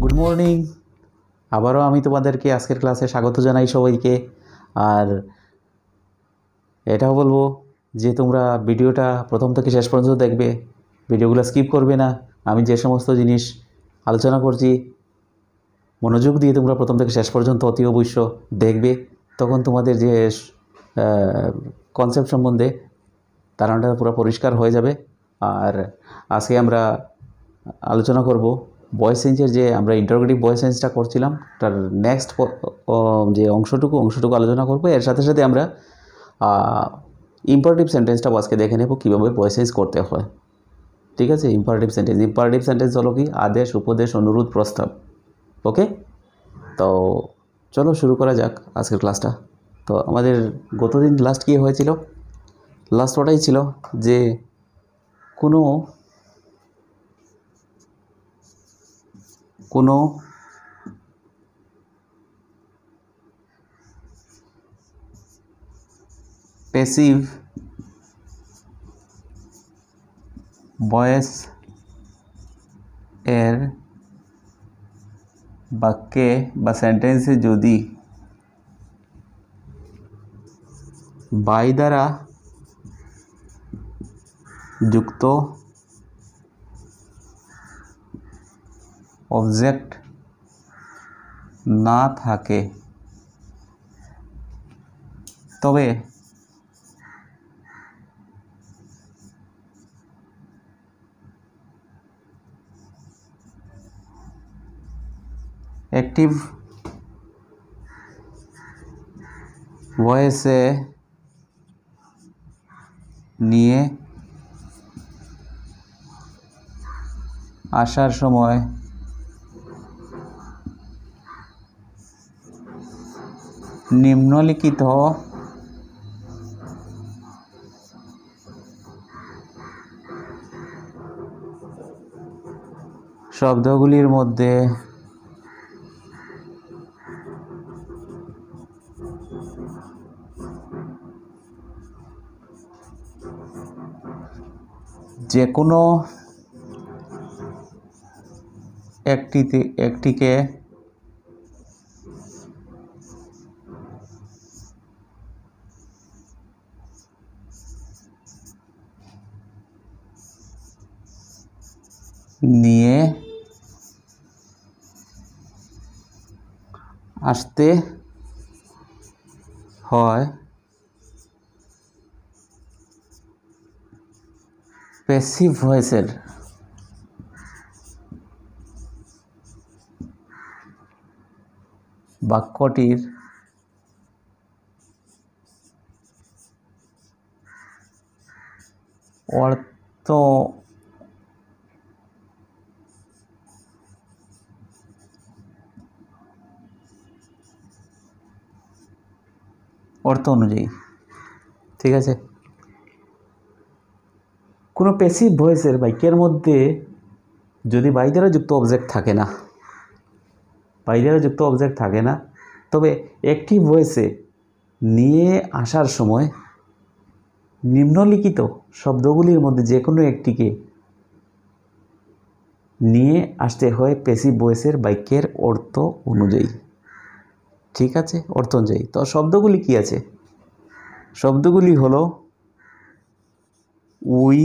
Good morning. আবারও আমি তোমাদেরকে আজকের ক্লাসে স্বাগত জানাই সবাইকে। আর এটাও বলবো যে তোমরা ভিডিওটা প্রথম থেকে শেষ পর্যন্ত দেখবে, ভিডিওগুলো স্কিপ করবে না। আমি যে সমস্ত জিনিস আলোচনা করছি মনোযোগ দিয়ে তোমরা প্রথম থেকে শেষ পর্যন্ত অতি অবশ্য দেখবে, তখন তোমাদের যে কনসেপ্ট সম্বন্ধে ধারণাটা পুরো পরিষ্কার হয়ে যাবে। আর আজকে আমরা আলোচনা করব ভয়েস চেঞ্জের, যে আমরা ইন্টারোগেটিভ ভয়েস চেঞ্জটা করছিলাম তার নেক্সট যে অংশটুকু আলোচনা করব। এর সাথে সাথে আমরা ইম্পারেটিভ সেন্টেন্সটাও আজকে দেখে নেব কীভাবে ভয়েস চেঞ্জ করতে হয়। ঠিক আছে, ইম্পারেটিভ সেন্টেন্স হলো কি আদেশ, উপদেশ, অনুরোধ, প্রস্তাব। ওকে, তো চলো শুরু করা যাক আজকের ক্লাসটা। তো আমাদের গতদিন লাস্ট কী হয়েছিল? লাস্ট ওটাই ছিল যে কোনো প্যাসিভ ভয়েস এর বাক্যে বা সেন্টেন্সে যদি বাই দ্বারা যুক্ত অবজেক্ট না থাকে তবে অ্যাক্টিভ ভয়েসে নিয়ে আসার সময় নিম্নলিখিত শব্দগুলির মধ্যে যে কোনো একটিকে নিয়ে আসতে হয় প্যাসিভ ভয়েসের বাক্যটির অর্থ অনুযায়ী। ঠিক আছে, কোনো প্যাসিভ ভয়েসের বাক্যের মধ্যে যদি বাই দ্বারা যুক্ত অবজেক্ট থাকে না, তবে অ্যাক্টিভ ভয়েসে নিয়ে আসার সময় নিম্নলিখিত শব্দগুলির মধ্যে যে কোনো একটিকে নিয়ে আসতে হয় প্যাসিভ ভয়েসের বাক্যের অর্থ অনুযায়ী। ঠিক আছে, অর্থ অনুযায়ী। তো শব্দগুলি কি আছে? শব্দগুলি হলো we,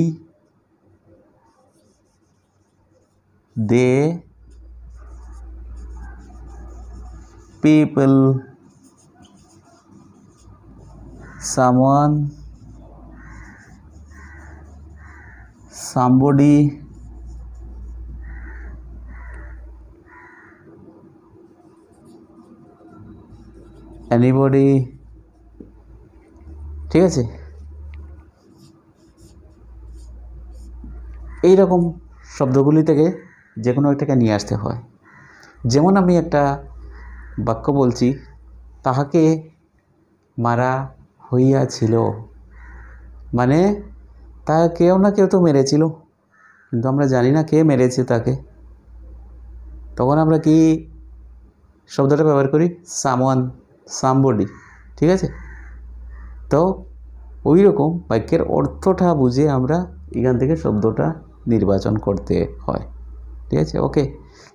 they, people, someone, somebody, anybody। ঠিক আছে, এই রকম শব্দগুলি থেকে যে কোনো একটাকে নিয়ে আসতে হয়। যেমন আমি একটা বাক্য বলছি, তাহাকে মারা হইয়াছিল, মানে তা কেউ না কেউ তো মেরেছিল, কিন্তু আমরা জানি না কে মেরেছে তাকে। তখন আমরা কি শব্দটা ব্যবহার করি? Someone, somebody. ঠিক আছে, তো ওই রকম বাক্যের অর্থটা বুঝে আমরা এখান থেকে শব্দটা নির্বাচন করতে হয়। ঠিক আছে, ওকে।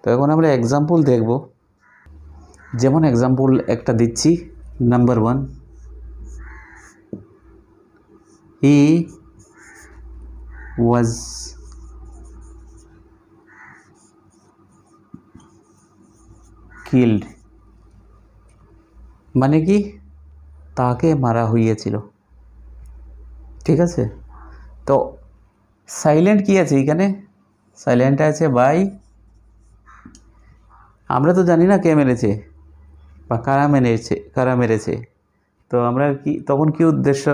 তো এখন আমরা এক্সাম্পল দেখব। যেমন এক্সাম্পল একটা দিচ্ছি, নাম্বার 1, হি ওয়াজ কিল্ড, মানে কি তাকে মারা হইয়াছিল। ঠিক আছে, তো সাইলেন্ট কি আছে এখানে? সাইলেন্ট আছে বাই, আমরা তো জানি না কে মেরেছে বা কারা মেরেছে। তো আমরা কি তখন কি উদ্দেশ্য,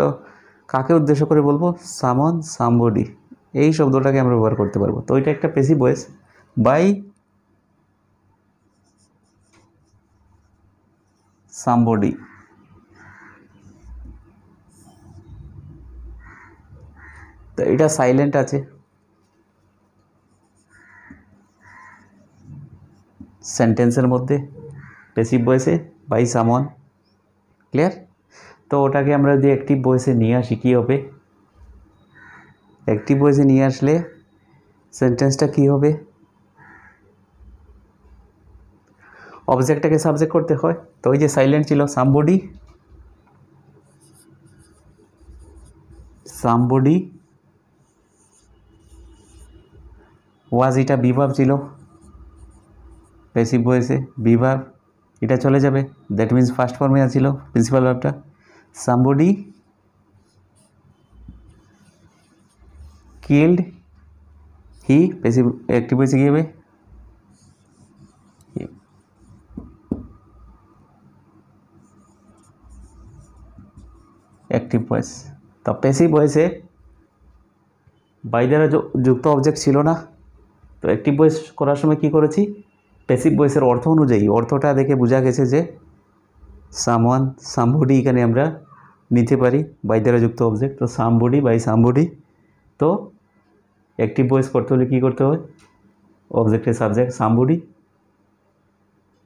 কাকে উদ্দেশ্য করে বলবো? সামন, সামবডি, এই শব্দটাকে আমরা ব্যবহার করতে পারবো। তো এটা একটা প্যাসিভ ভয়েস, বাই সামবডি। তো এটা সাইলেন্ট আছে, সেন্টেন্সের মধ্যে প্যাসিভ ভয়েসে বাই সামন। ক্লিয়ার? তো ওটাকে আমরা যদি অ্যাক্টিভ ভয়েসে নিয়ে আসি কী হবে? অ্যাক্টিভ ভয়েসে নিয়ে আসলে সেন্টেন্সটা কী হবে? অবজেক্টটাকে সাবজেক্ট করতে হয়। তো ওই যে সাইলেন্ট ছিল সামবডি, সামবডি ওয়াজ, এটা বিভাব ছিল প্যাসিভ ভয়েসে, বিভাব এটা চলে যাবে, দ্যাট মিন্স ফার্স্ট ফর্মে ছিল প্রিন্সিপাল ভার্বটা। সামবডি কিল্ড হি, প্যাসিভ অ্যাক্টিভ ভয়েসে কী হবে? Active voice. তো প্যাসিভ ভয়েসে বাই দ্বারা যুক্ত অবজেক্ট ছিল না। তো অ্যাক্টিভ ভয়েস করার সময় কি করেছি? প্যাসিভ ভয়েসের অর্থ অনুযায়ী, অর্থটা দেখে বোঝা গেছে যে সামওয়ান, সামবডি এখানে আমরা নিতে পারি বাই দ্বারা যুক্ত অবজেক্ট। তো সামবডি বাই সামবডি। তো অ্যাক্টিভ ভয়েস করতে হলে কী করতে হয়? অবজেক্টের সাবজেক্ট সামবডি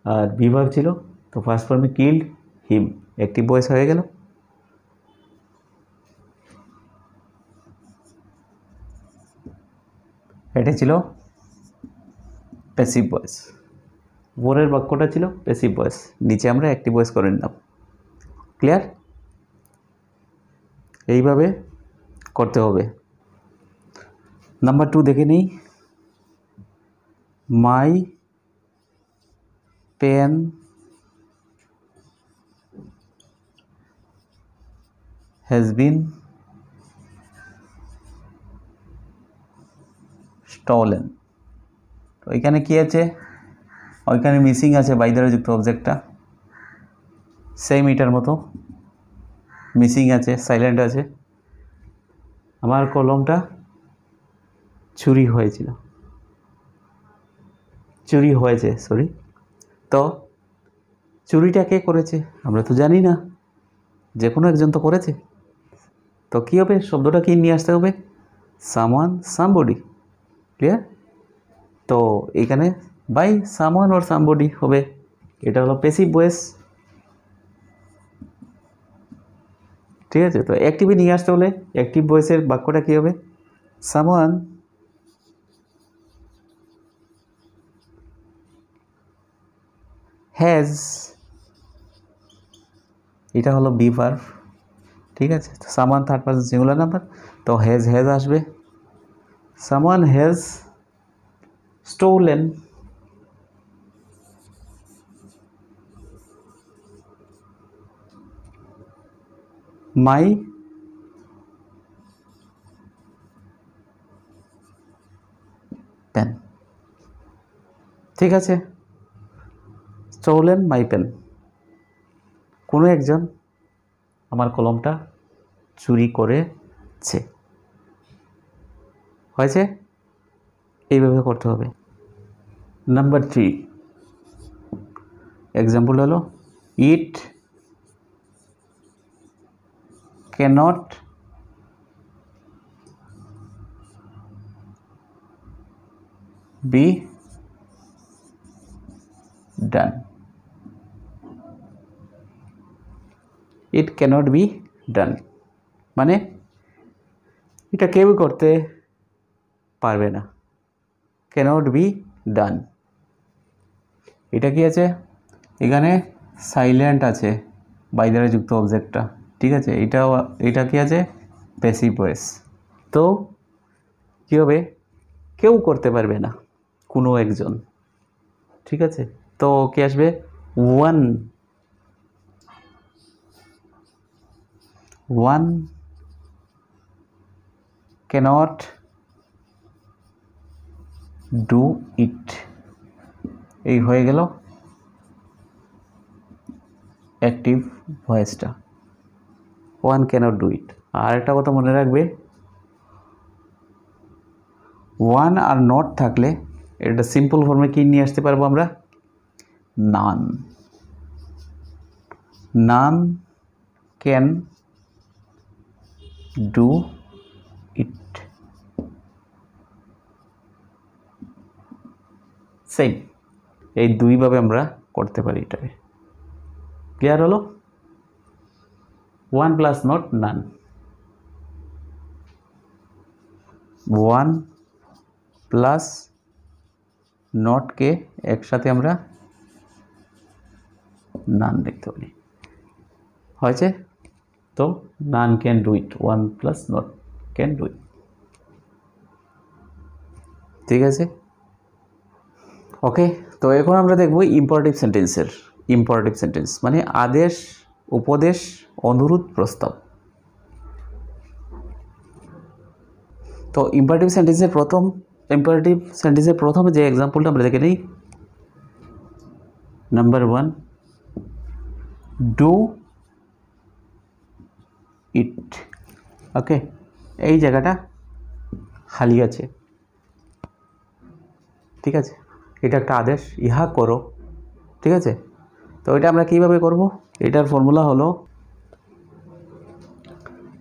আর বিভাগ ছিল, তো ফার্স্ট ফর্মে কিল্ড হিম, অ্যাক্টিভ ভয়েস হয়ে গেল। এটা ছিল প্যাসিভ ভয়েস। উপরের বাক্যটা ছিল প্যাসিভ ভয়েস, নিচে আমরা অ্যাক্টিভ ভয়েস করে নিলাম। ক্লিয়ার? এইভাবে করতে হবে। নাম্বার 2 দেখে নিই। My pen has been stolen. তো এখানে কি আছে? ওইখানে মিসিং আছে বাই দ্বারা যুক্ত অবজেক্টটা, সেম এটার মতো মিসিং আছে, সাইলেন্ট আছে। আমার কলমটা চুরি হয়েছিল, চুরি হয়েছে, সরি। তো চুরিটা কে করেছে আমরা তো জানি না, যে কোনো একজন তো করেছে। তো কী হবে? শব্দটা কি নিয়ে আসতে হবে? Someone, somebody. ক্লিয়ার? তো এখানে বাই সামওয়ান ওর সামবডি হবে। এটা হলো প্যাসিভ ভয়েস। ঠিক আছে, তো অ্যাক্টিভে নিয়ে আসতে হলে অ্যাক্টিভ ভয়েসের বাক্যটা কী হবে? সামওয়ান হ্যাজ, এটা হলো বি ভার্ব। ঠিক আছে, তো someone third person singular number, তো হ্যাজ হ্যাজ আসবে। Someone has stolen my pen. ঠিক আছে, স্টোলেন মাই পেন, কোনো একজন আমার কলমটা চুরি করেছে। হয়েছে? এইভাবে করতে হবে। নাম্বার 3 এক্সাম্পল হলো it cannot be done. It cannot be done মানে এটা কেউই করতে পারবে না, ক্যানট বি ডান। এটা কি আছে, এখানে সাইলেন্ট আছে বাই দ্বারা যুক্ত অবজেক্টটা, ঠিক আছে। এটা কি আছে, প্যাসিভ ভয়েস। তো কী হবে, কেউ করতে পারবে না, কোনো একজন, ঠিক আছে। তো কি আসবে, ওয়ান ক্যানট ডু ইট, এই হয়ে গেল অ্যাক্টিভ ভয়েসটা, ওয়ান ক্যানট ডু ইট। আর একটা কথা মনে রাখবে, ওয়ান আর নট থাকলে এটা সিম্পল ফর্মে কি নিয়ে আসতে পারবো আমরা, none. None can do it, same. এই দুইভাবে আমরা করতে পারি এটাকে। ক্লিয়ার হলো, one plus not none, one plus নটকে একসাথে আমরা নান লিখতে পারি, হয়েছে। তো none can do it, one plus not can do it, ঠিক আছে। ওকে, তো এখন আমরা দেখব ইম্পারেটিভ সেন্টেন্সের। ইম্পারেটিভ সেন্টেন্স মানে আদেশ, উপদেশ, অনুরোধ, প্রস্তাব। তো ইম্পারেটিভ সেন্টেন্সের প্রথম যে এক্সাম্পলটা আমরা দেখে নিই, নাম্বার 1, ডু ইট। ওকে, এই জায়গাটা খালি আছে, ঠিক আছে। এটা একটা আদেশ, ইহা করো, ঠিক আছে। তো এটা আমরা কিভাবে করব, এটার ফর্মুলা হলো,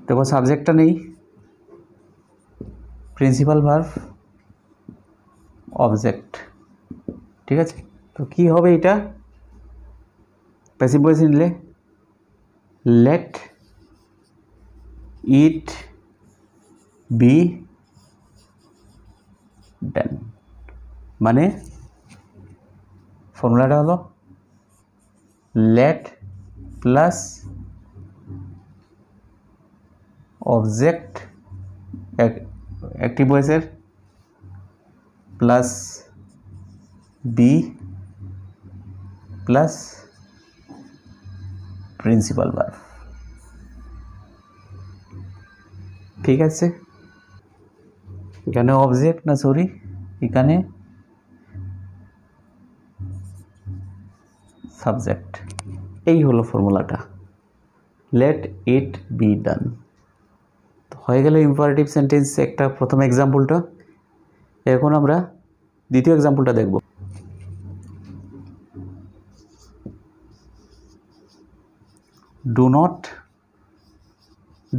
দেখো সাবজেক্টটা নেই, প্রিন্সিপাল ভার্ব, অবজেক্ট, ঠিক আছে। তো কি হবে, এটা প্যাসিভ ভয়েস নিলে লেট ইট বি ডান, মানে ফর্মুলাটা হলো লেট প্লাস অবজেক্ট অ্যাক্টিভ ভয়েসের plus be plus principal verb, ঠিক আছে। এখানে অবজেক্ট না, সরি, এখানে সাবজেক্ট। এই হলো ফর্মুলাটা, লেট ইট বি ডান। তো হয়ে গেল ইম্পারেটিভ সেন্টেন্স একটা প্রথম এক্সাম্পলটা। এখন আমরা দ্বিতীয় এক্সাম্পলটা দেখব। Do not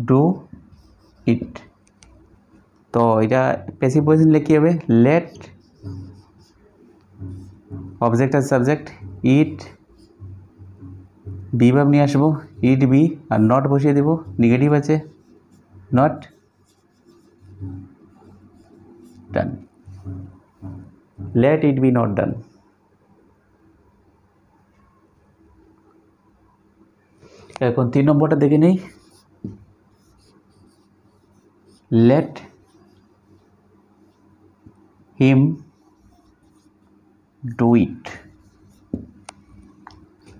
do it. তো এটা প্যাসিভ ভয়েস নিলে কী হবে, লেট অবজেক্ট আর সাবজেক্ট, ইট বি ভাব নিয়ে আসবো, ইট বি, আর নট বসিয়ে দেব, নেগেটিভ আছে, not done, let it be not done. এখন 3 নম্বরটা দেখে নেই, লেট হিম ডু ইট,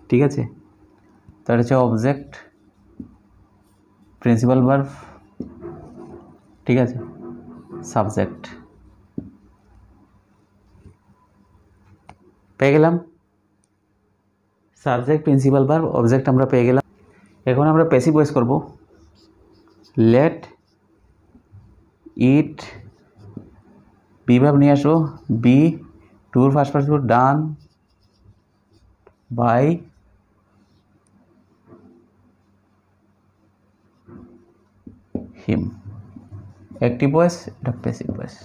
ঠিক আছে। তার হচ্ছে অবজেক্ট, প্রিন্সিপাল ভার্ব, ঠিক আছে, সাবজেক্ট, পেয়ে গেলাম। সাবজেক্ট, প্রিন্সিপাল ভার্ব, অবজেক্ট আমরা পেয়ে গেলাম। এখন আমরা প্যাসিভ ভয়েস করব, লেট ইট বি ভাব নিয়ে আসবো, বি টুর first participle done by him, active voice, এটা passive voice,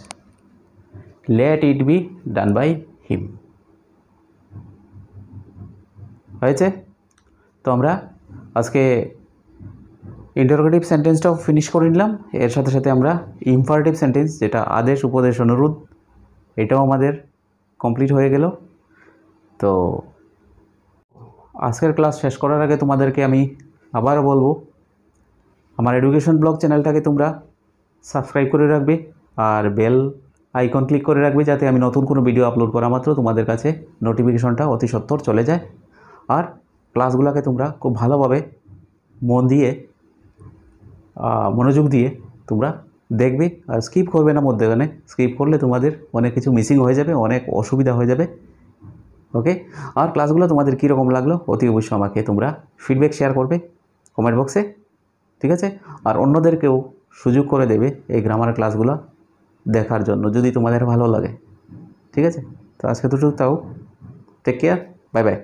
let it be done by him, হয়েছে। তো আমরা আজকে ইন্টারোগেটিভ সেন্টেন্সটাও ফিনিশ করে নিলাম। এর সাথে সাথে আমরা ইম্পারেটিভ সেন্টেন্স, যেটা আদেশ, উপদেশ, অনুরোধ, এটাও আমাদের কমপ্লিট হয়ে গেল। তো আজকের ক্লাস শেষ করার আগে তোমাদেরকে আমি আবারও বলবো, আমার এডুকেশন ব্লগ চ্যানেলটাকে তোমরা সাবস্ক্রাইব করে রাখবে আর বেল আইকন ক্লিক করে রাখবে, যাতে আমি নতুন কোনো ভিডিও আপলোড করা মাত্র তোমাদের কাছে নোটিফিকেশনটা অতি সত্বর চলে যায়। আর ক্লাসগুলোকে তোমরা খুব ভালোভাবে মন দিয়ে মনোযোগ দিয়ে তোমরা দেখবে, আর স্কিপ করবে না মধ্যেখানে। স্কিপ করলে তোমাদের অনেক কিছু মিসিং হয়ে যাবে, অনেক অসুবিধা হয়ে যাবে। ওকে, আর ক্লাসগুলো তোমাদের কীরকম লাগলো অতি অবশ্যই আমাকে তোমরা ফিডব্যাক শেয়ার করবে কমেন্ট বক্সে, ঠিক আছে? আর অন্যদেরকেও সুযোগ করে দেবে এই গ্রামার ক্লাসগুলো দেখার জন্য, যদি তোমাদের ভালো লাগে, ঠিক আছে? তো আজকে তো তাও টেক কেয়ার, বাই বাই।